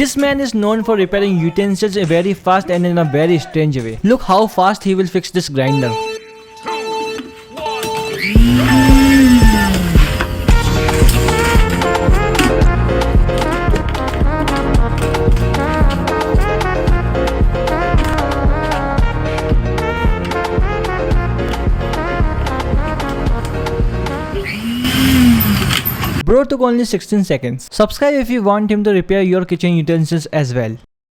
This man is known for repairing utensils very fast and in a very strange way. Look how fast he will fix this grinder. Bro took only 16 seconds. Subscribe if you want him to repair your kitchen utensils as well.